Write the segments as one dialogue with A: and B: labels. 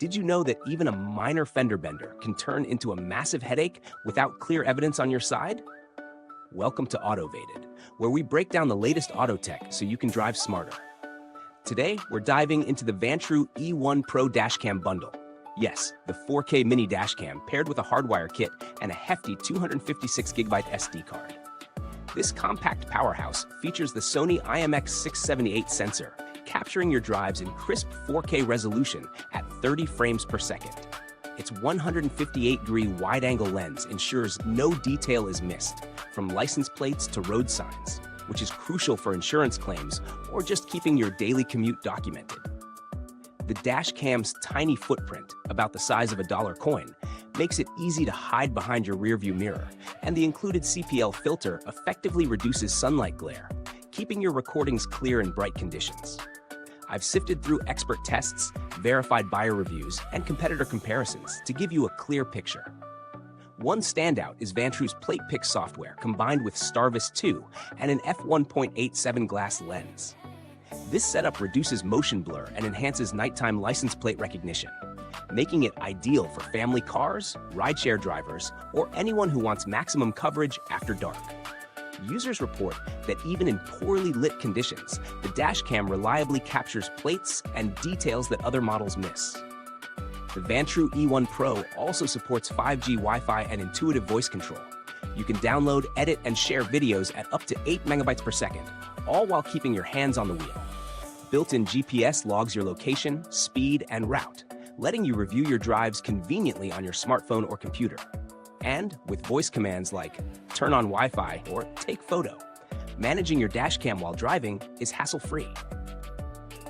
A: Did you know that even a minor fender bender can turn into a massive headache without clear evidence on your side? Welcome to Autovated, where we break down the latest auto tech so you can drive smarter. Today, we're diving into the Vantrue E1 Pro Dashcam bundle. Yes, the 4K mini dashcam paired with a Hardwire kit and a hefty 256GB SD card. This compact powerhouse features the Sony IMX678 sensor, capturing your drives in crisp 4K resolution at 30 frames per second. Its 158-degree wide-angle lens ensures no detail is missed, from license plates to road signs, which is crucial for insurance claims or just keeping your daily commute documented. The dashcam's tiny footprint, about the size of a dollar coin, makes it easy to hide behind your rearview mirror, and the included CPL filter effectively reduces sunlight glare, keeping your recordings clear in bright conditions. I've sifted through expert tests, verified buyer reviews, and competitor comparisons to give you a clear picture. One standout is Vantrue's plate pick software combined with STARVIS 2 and an f1.87 glass lens. This setup reduces motion blur and enhances nighttime license plate recognition, making it ideal for family cars, rideshare drivers, or anyone who wants maximum coverage after dark. Users report that even in poorly lit conditions, the dashcam reliably captures plates and details that other models miss. The Vantrue E1 Pro also supports 5G Wi-Fi and intuitive voice control. You can download, edit, and share videos at up to 8 megabytes per second, all while keeping your hands on the wheel. Built-in GPS logs your location, speed, and route, letting you review your drives conveniently on your smartphone or computer. And with voice commands like turn on Wi-Fi or take photo, managing your dashcam while driving is hassle-free.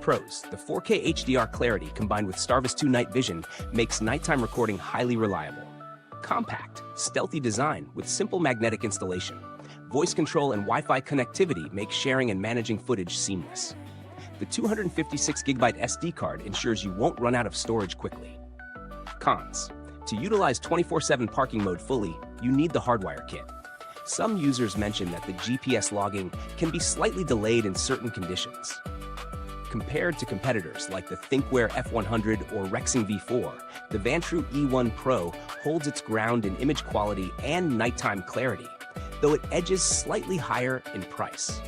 A: Pros: the 4K HDR clarity combined with STARVIS 2 night vision makes nighttime recording highly reliable. Compact, stealthy design with simple magnetic installation. Voice control and Wi-Fi connectivity make sharing and managing footage seamless. The 256GB SD card ensures you won't run out of storage quickly. Cons: to utilize 24/7 parking mode fully, you need the Hardwire kit. Some users mention that the GPS logging can be slightly delayed in certain conditions. Compared to competitors like the Thinkware F100 or Rexing V4, the Vantrue E1 Pro holds its ground in image quality and nighttime clarity, though it edges slightly higher in price.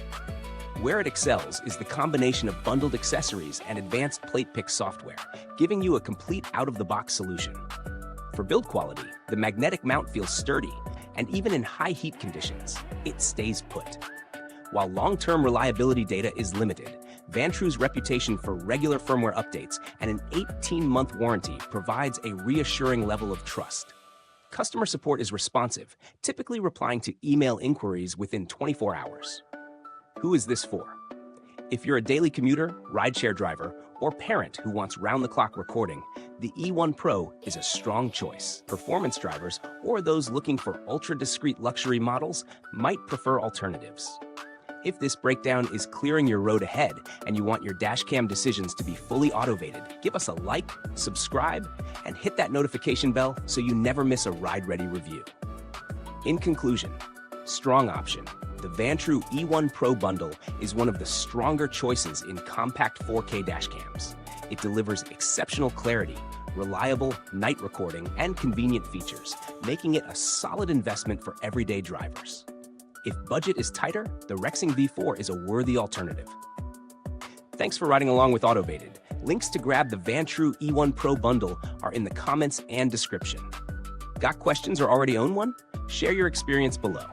A: Where it excels is the combination of bundled accessories and advanced plate pick software, giving you a complete out-of-the-box solution. For build quality, the magnetic mount feels sturdy, and even in high heat conditions, it stays put. While long-term reliability data is limited, Vantrue's reputation for regular firmware updates and an 18-month warranty provides a reassuring level of trust. Customer support is responsive, typically replying to email inquiries within 24 hours. Who is this for? If you're a daily commuter, rideshare driver, or parent who wants round-the-clock recording, the E1 Pro is a strong choice. Performance drivers or those looking for ultra-discreet luxury models might prefer alternatives. If this breakdown is clearing your road ahead and you want your dashcam decisions to be fully automated, give us a like, subscribe, and hit that notification bell so you never miss a ride-ready review. In conclusion, strong option. The Vantrue E1 Pro bundle is one of the stronger choices in compact 4K dashcams. It delivers exceptional clarity, reliable night recording, and convenient features, making it a solid investment for everyday drivers. If budget is tighter, the Rexing V4 is a worthy alternative. Thanks for riding along with Autovated. Links to grab the Vantrue E1 Pro bundle are in the comments and description. Got questions or already own one? Share your experience below.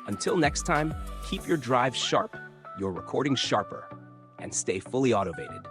A: Until next time, keep your drive sharp, your recording sharper, and stay fully automated.